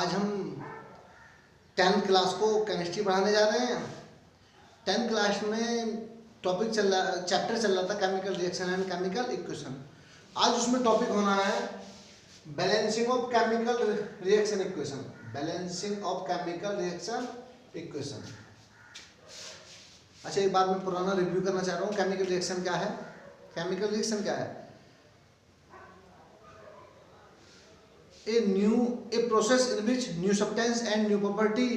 आज हम 10th class को केमिस्ट्री पढ़ाने जा रहे हैं। 10th क्लास में चैप्टर चल रहा था chemical reaction and chemical equation. आज उसमें टॉपिक होना है balancing of chemical reaction equation. Balancing of chemical reaction equation. अच्छा, एक बार मैं पुराना रिव्यू करना चाह रहा हूँ। केमिकल रिएक्शन क्या है? केमिकल रिएक्शन क्या है? A process in which new substance and new property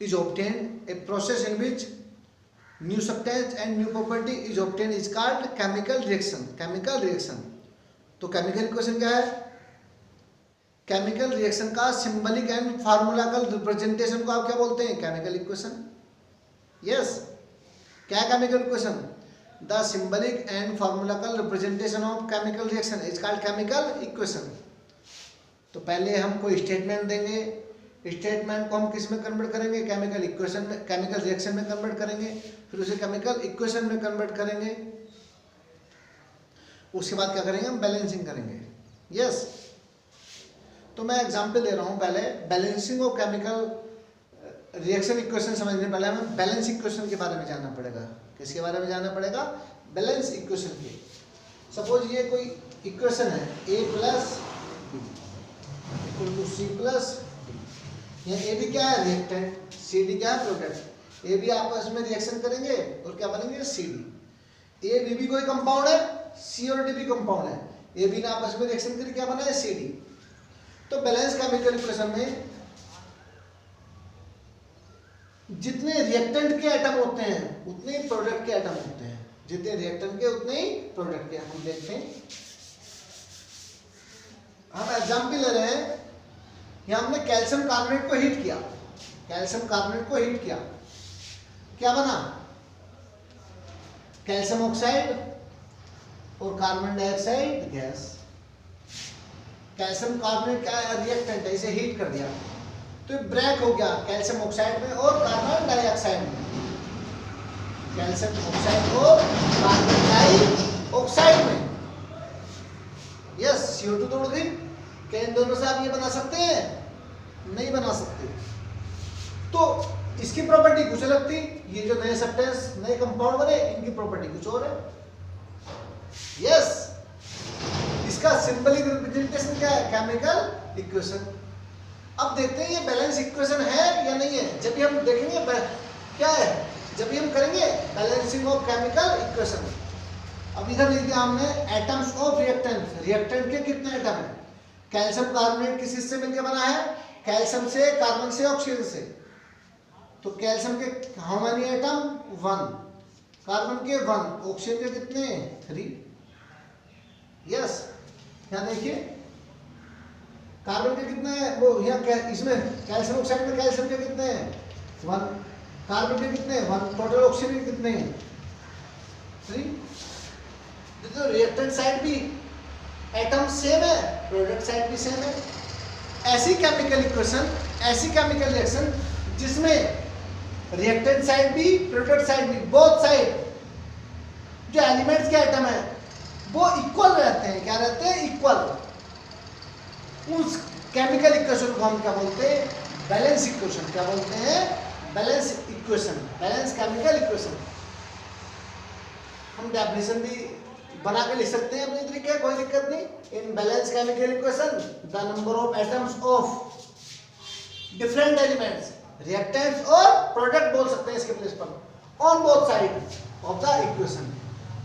is obtained. A process in which new substance and new property is obtained is called chemical reaction. Chemical reaction. तो chemical equation क्या है? Chemical reaction का symbolic and formulaic representation को आप क्या बोलते हैं? Chemical equation. Yes. क्या है chemical equation? The symbolic and formulaic representation of chemical reaction is called chemical equation. तो पहले हम कोई स्टेटमेंट देंगे, स्टेटमेंट को हम किस में कन्वर्ट करेंगे? केमिकल इक्वेशन में, केमिकल रिएक्शन में कन्वर्ट करेंगे, फिर उसे केमिकल इक्वेशन में कन्वर्ट करेंगे। उसके बाद क्या करेंगे? हम बैलेंसिंग करेंगे। यस। तो मैं एग्जांपल दे रहा हूँ। पहले balancing of chemical reaction equation समझने पहले हमें बैलेंस इक्वेशन के बारे में जानना पड़ेगा। किसके बारे में जानना पड़ेगा? बैलेंस इक्वेशन के। सपोज ये कोई इक्वेशन है a plus equal to C plus D. यहाँ ए भी क्या है? रिएक्टेंट, सी डी क्या है? प्रोडक्ट। ए बी आपस में रिएक्शन करेंगे और क्या बनेंगे? C D. ए बी भी कोई कंपाउंड है, सी और डी भी कंपाउंड है। ए बी ने आपस में रिएक्शन करके क्या बना है? C D. तो बैलेंस केमिकल इक्वेशन में जितने रिएक्टेंट के एटम होते हैं उतने ही प्रोडक्ट के एटम होते हैं। जितने रिएक्टेंट के उतने ही प्रोडक्ट के। हम देखते हैं, हम एग्जाम्पल ले रहे हैं। यहां हमने कैल्शियम कार्बोनेट को हीट किया। कैल्शियम कार्बोनेट को हीट किया, क्या बना? कैल्शियम ऑक्साइड और carbon dioxide gas. Calcium carbonate क्या है? रिएक्टेंट है, इसे हीट कर दिया तो ब्रेक हो गया कैल्शियम ऑक्साइड में और कार्बन डाइऑक्साइड में। कैल्शियम ऑक्साइड और कार्बन डाइऑक्साइड में। यस, CO2 तोड़ गई। क्या इन दोनों से आप ये बना सकते हैं? नहीं बना सकते। तो इसकी प्रॉपर्टी कुछ अलग थी। ये जो नए सब्सटेंस, नए कंपाउंड बने, इनकी प्रॉपर्टी कुछ और है। यस। इसका सिंबलिक रिप्रेजेंटेशन क्या है? Chemical equation. अब देखते हैं ये बैलेंस इक्वेशन है या नहीं है। जब भी हम देखेंगे क्या है, जब भी हम करेंगे बैलेंसिंग ऑफ केमिकल इक्वेशन। अब इधर लिख दिया हमने एटम्स ऑफ रिएक्टेंट। रिएक्टेंट के कितने एटम हैं? कैल्शियम कार्बोनेट किस से मिलकर बना है? कैल्शियम से, कार्बन से, ऑक्सीजन से। तो कैल्शियम के हाउ मेनी एटम? 1। कार्बन के 1। ऑक्सीजन के कितने? 3। यस। यहाँ देखिए कार्बन के कितने हैं? वो यहाँ इसमें कैल्शियम ऑक्साइड में कैल्शियम के कितने हैं? 1। कार्बन के कितने? 1। टोटल ऑक्सीजन के कितने हैं? 3। तो रिएक्टेंट साइड भी एटम सेम है, प्रोडक्ट साइड भी सेम है। ऐसी केमिकल इक्वेशन, ऐसी केमिकल रिएक्शन जिसमें रिएक्टेंट साइड भी, प्रोडक्ट साइड भी, बोथ साइड जो एलिमेंट्स के एटम है वो इक्वल रहते हैं। क्या रहते हैं? इक्वल। उस केमिकल इक्वेशन को हम क्या बोलते हैं? Balance equation. क्या बोलते हैं? Balance equation, balance chemical equation. हम डेफिनेशन भी बना के लिख सकते हैं अपने तरीके, कोई दिक्कत नहीं। In balance chemical equation the number of atoms of different elements, reactants और प्रोडक्ट बोल सकते हैं इसके प्लेस पर, on both side of the equation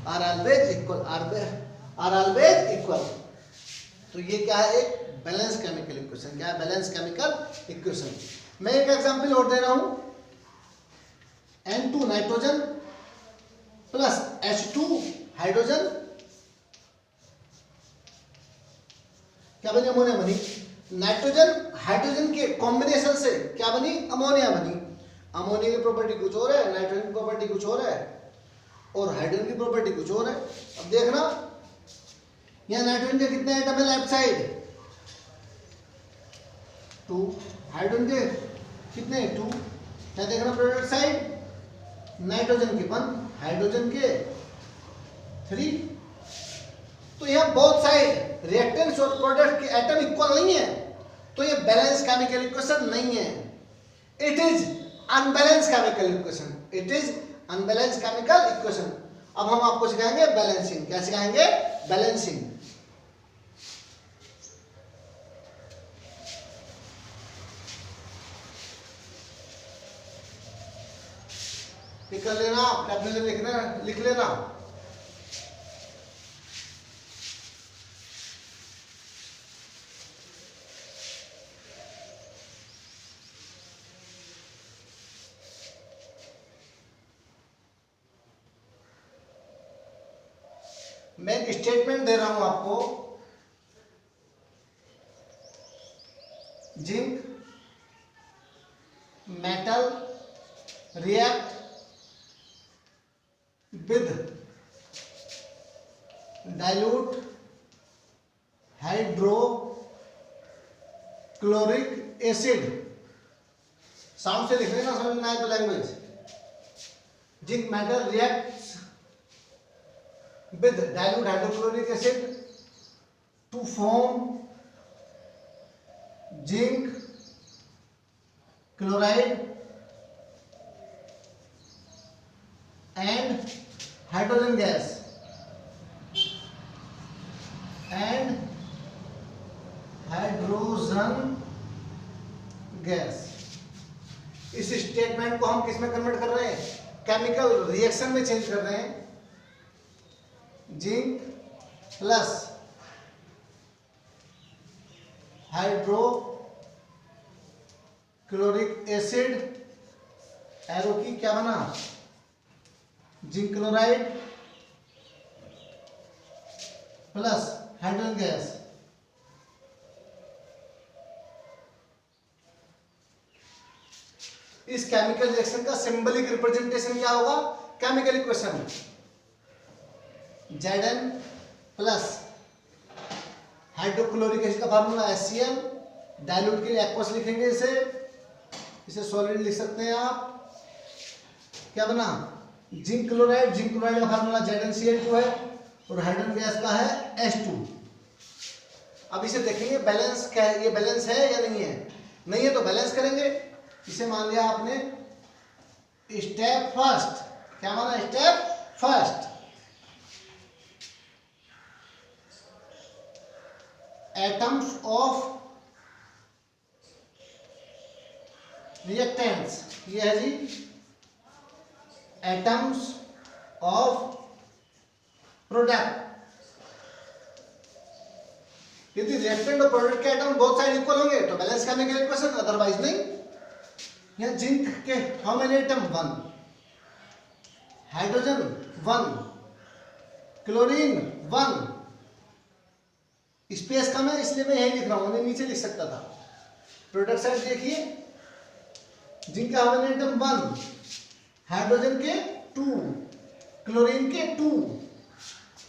are always equal. Are always equal. तो ये क्या है? एक बैलेंस केमिकल इक्वेशन। क्या है? Balance chemical equation. मैं एक एग्जांपल और दे रहा हूं। N2 nitrogen plus H2 hydrogen क्या बनी? अमोनिया बनी। नाइट्रोजन हाइड्रोजन के कॉम्बिनेशन से क्या बनी? अमोनिया बनी। अमोनिया की प्रॉपर्टी कुछ और है, नाइट्रोजन की प्रॉपर्टी कुछ और है और हाइड्रोजन की प्रॉपर्टी कुछ और है। अब देखना, यहाँ नाइट्रोजन के कितने एटम है? Left side 2। हाइड्रोजन के कितने? 2। यहाँ देखना प्रोडक्ट साइड, नाइट्रोजन के 1, हाइड्रोजन के 3। तो यहाँ बोथ साइड रिएक्टेंट्स और प्रोडक्ट के एटम इक्वल नहीं है। तो ये बैलेंस केमिकल इक्वेशन नहीं है, it is unbalance chemical equation, it is unbalance chemical equation. अब हम आपको सिखाएंगे बैलेंसिंग। क्या सिखाएंगे? बैलेंसिंग। कर लेना, टैबलेट लिखना, लिख लेना। मैं एक स्टेटमेंट दे रहा हूं आपको। Zinc metal react with dilute hydrochloric acid। Sound से लिख लेना, समझ में आए तो language. Zinc metal reacts with dilute hydrochloric acid to form zinc chloride and hydrogen gas इस स्टेटमेंट को हम किस में कन्वर्ट कर रहे हैं? केमिकल रिएक्शन में चेंज कर रहे हैं। Zinc plus hydrochloric acid, arrow की क्या बना? Zinc chloride plus hydrogen gas. इस केमिकल रिएक्शन का सिंबलिक रिप्रेजेंटेशन क्या होगा? Chemical equation Zn plus hydrochloric acid का फार्मूला HCl, डाइल्यूट के लिए एक्वस लिखेंगे, इसे सॉलिड लिख सकते हैं आप। क्या बना? जिंक क्लोराइड, जिंक क्लोराइड का फार्मूला ZnCl2 है और हाइड्रोजन गैस का है H2। अब इसे देखेंगे बैलेंस क्या है, ये बैलेंस है या नहीं है? नहीं है तो बैलेंस करेंगे। इसे मान लिया आपने स्टेप फर्स्ट। क्या माना? Step first. Atoms of reactants, ये है जी एटम्स ऑफ प्रोडक्ट। यदि रिएक्टेंट और प्रोडक्ट के एटम बोथ साइड इक्वल होंगे तो बैलेंस केमिकल इक्वेशन, अदरवाइज नहीं। यहाँ जिंक के how many atom? 1, hydrogen 1, chlorine 1। Space कम है इसलिए मैं यही लिख रहा हूं, मैं नीचे लिख सकता था। प्रोडक्ट साइड देखिए, जिंक का हाउ मेनी एटम? 1, हाइड्रोजन के 2, क्लोरीन के 2।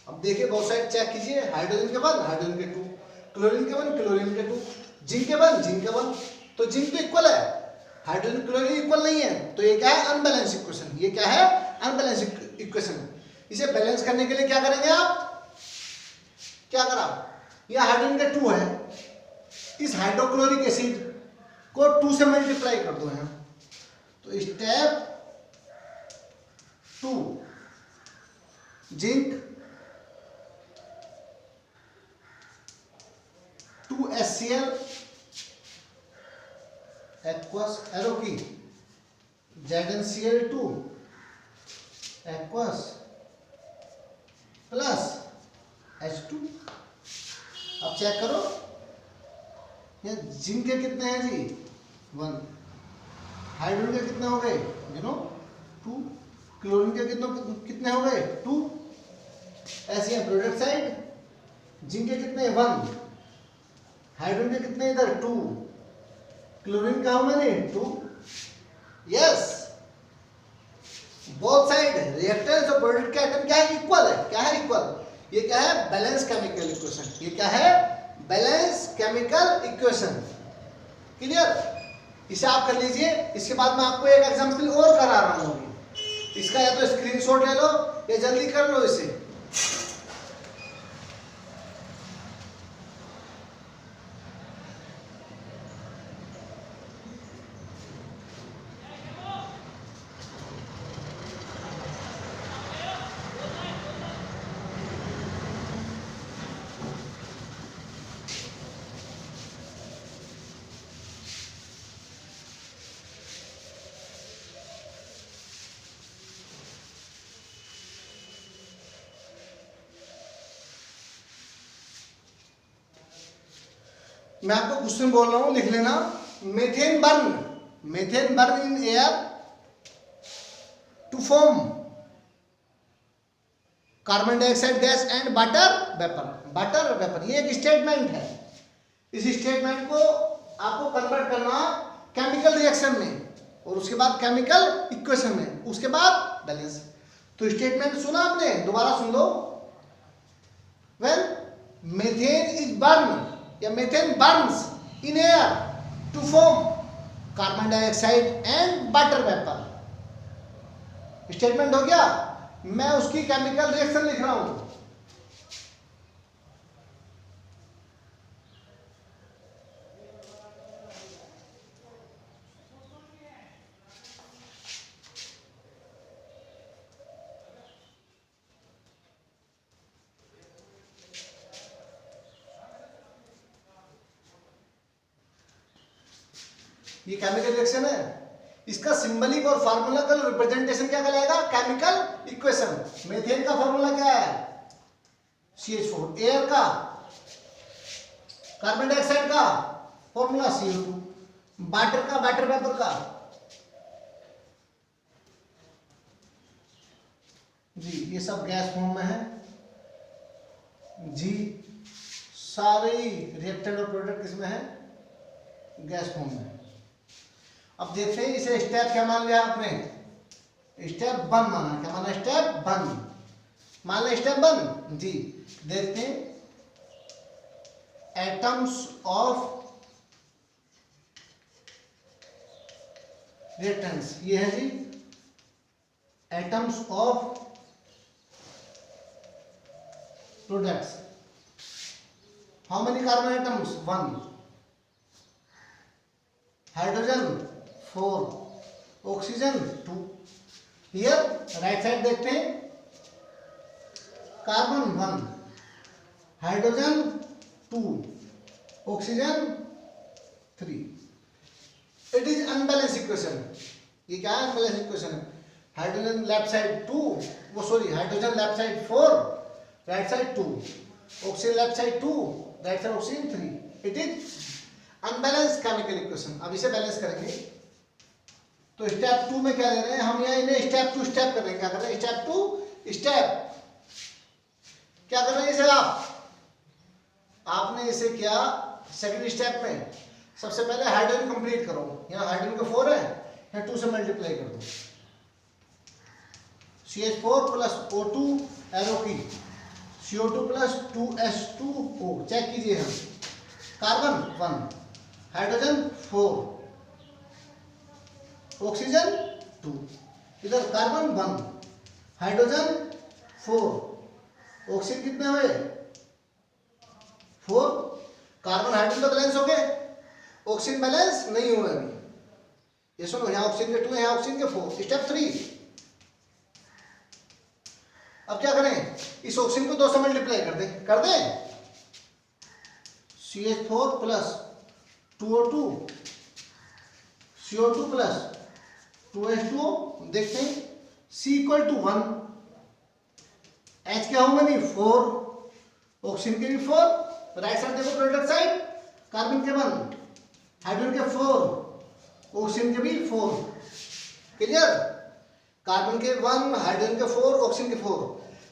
अब देखिए बहुत साइड चेक कीजिए, हाइड्रोजन के 1, हाइड्रोजन के 2, क्लोरीन के 1, क्लोरीन के 2, जिंक के 1, जिंक के 1। तो जिंक तो इक्वल है, हाइड्रोजन क्लोरीन इक्वल नहीं है, तो ये क्या है? Unbalance equation. ये क्या है? Unbalance equation. इसे बैलेंस करने के लिए क्या करेंगे आप? क्या करा? यह हाइड्रोजन के 2 है, इस हाइड्रोक्लोरिक एसिड को 2 से मल्टीप्लाई कर दो यहाँ। तो step 2, zinc 2HCl aqueous, arrow की ZnCl2 एक्वस प्लस H2। अब चेक करो, ये जिंक के कितने हैं जी? 1, हाइड्रोजन के कितने हो गए? 2, क्लोरीन के कितने हो गए? 2। ऐसे है प्रोडक्ट साइड, जिंक के कितने? 1, हाइड्रोजन के कितने इधर? 2, क्लोरीन का how many? 2। Yes, both side reactants और प्रोडक्ट के आइटम क्या है? इक्वल है। क्या है? इक्वल। ये क्या है? Balance chemical equation. ये क्या है? Balance chemical equation. क्लियर? इसे आप कर लीजिए। इसके बाद मैं आपको एक एग्जांपल और करा रहा हूं। इसका या तो स्क्रीनशॉट ले लो या जल्दी कर लो इसे। मैं आपको क्वेश्चन बोल रहा हूं, लिख लेना। Methane burn in air to form carbon dioxide gas and water vapour. ये एक स्टेटमेंट है। इस स्टेटमेंट को आपको कन्वर्ट करना केमिकल रिएक्शन में, और उसके बाद केमिकल इक्वेशन में, उसके बाद बैलेंस। तो स्टेटमेंट सुना आपने, दोबारा सुन लो। व्हेन मीथेन इज बर्न या methane burns in air to form carbon dioxide and water vapour. Statement हो गया, मैं उसकी केमिकल रिएक्शन लिख रहा हूं। ये केमिकल रिएक्शन है, इसका सिंबलिक और फार्मूलाकल रिप्रेजेंटेशन क्या कहलाएगा? Chemical equation. मीथेन का फार्मूला क्या है? CH4। एयर का, कार्बन डाइऑक्साइड का फार्मूला CO2। वाटर का, वाटर वेपर का जी, ये सब गैस फॉर्म में है जी। सारे रिएक्टेंट और प्रोडक्ट किसमें है? गैस फॉर्म में। अब देखते हैं इसे स्टेप क्या मान लिया आपने? स्टेप 1 माना। क्या माना? स्टेप 1 मान लिया। स्टेप 1 जी। देखते हैं एटम्स ऑफ रिएक्टेंट्स, ये है जी atoms of products. How many carbon atoms? 1। Hydrogen 4, oxygen 2। Here right side देखते हैं, carbon 1, hydrogen 2, oxygen 3। It is unbalance equation. ये क्या है? अनबैलेंस इक्वेशन है। Hydrogen left side 2, hydrogen left side 4, right side 2, oxygen left side 2, right side oxygen 3। It is unbalance chemical equation. अब इसे balance करेंगे तो स्टेप 2 में क्या ले रहे हैं हम? यहाँ इन्हें स्टेप 2 स्टेप कर रहे हैं। क्या कर रहे हैं? स्टेप 2 स्टेप क्या कर रहे हैं इसे आपने इसे किया सेकंड स्टेप में। सबसे पहले हाइड्रोजन कंप्लीट करो। यहाँ हाइड्रोजन का 4 है, यहाँ 2 से मल्टीप्लाई कर दो। CH4 प्लस O2 एरो की, CO2 प्लस 2S2O। चेक कीजिए हम। Carbon 1, hydrogen 4, oxygen 2। इधर कार्बन 1, हाइड्रोजन 4, ऑक्सीजन कितने हुए? 4। कार्बन हाइड्रोजन तो बैलेंस हो गए, ऑक्सीजन बैलेंस नहीं हुआ अभी। ये सुनो, यहाँ ऑक्सीजन के 2 है, यहाँ ऑक्सीजन के 4। स्टेप 3। अब क्या करें? इस ऑक्सीजन को 2 से मल्टीप्लाई कर दें। CH4 plus 2O2, CO2 plus 2H2O। देखते हैं C इक्वल टू 1, H क्या होगा? नहीं 4, ऑक्सीजन के भी 4। राइट साइड देखो, प्रोडक्ट साइड, कार्बन के 1, हाइड्रोजन के 4, ऑक्सीजन के भी 4। क्लियर? कार्बन के 1, हाइड्रोजन के 4, ऑक्सीजन के 4।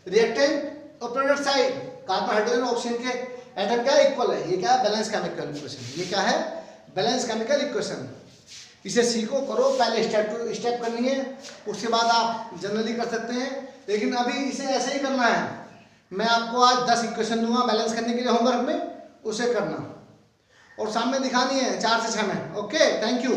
रिएक्टेंट और product side, carbon, hydrogen, oxygen के एटम क्या इक्वल है? ये क्या है? Balance chemical equation. ये क्या है? Balance chemical equation. इसे सीखो, करो। पहले स्टेप करनी है, उसके बाद आप जनरली कर सकते हैं, लेकिन अभी इसे ऐसे ही करना है। मैं आपको आज 10 इक्वेशन दूंगा बैलेंस करने के लिए होमवर्क में, उसे करना और सामने दिखानी है 4 से 6 में। Okay, thank you.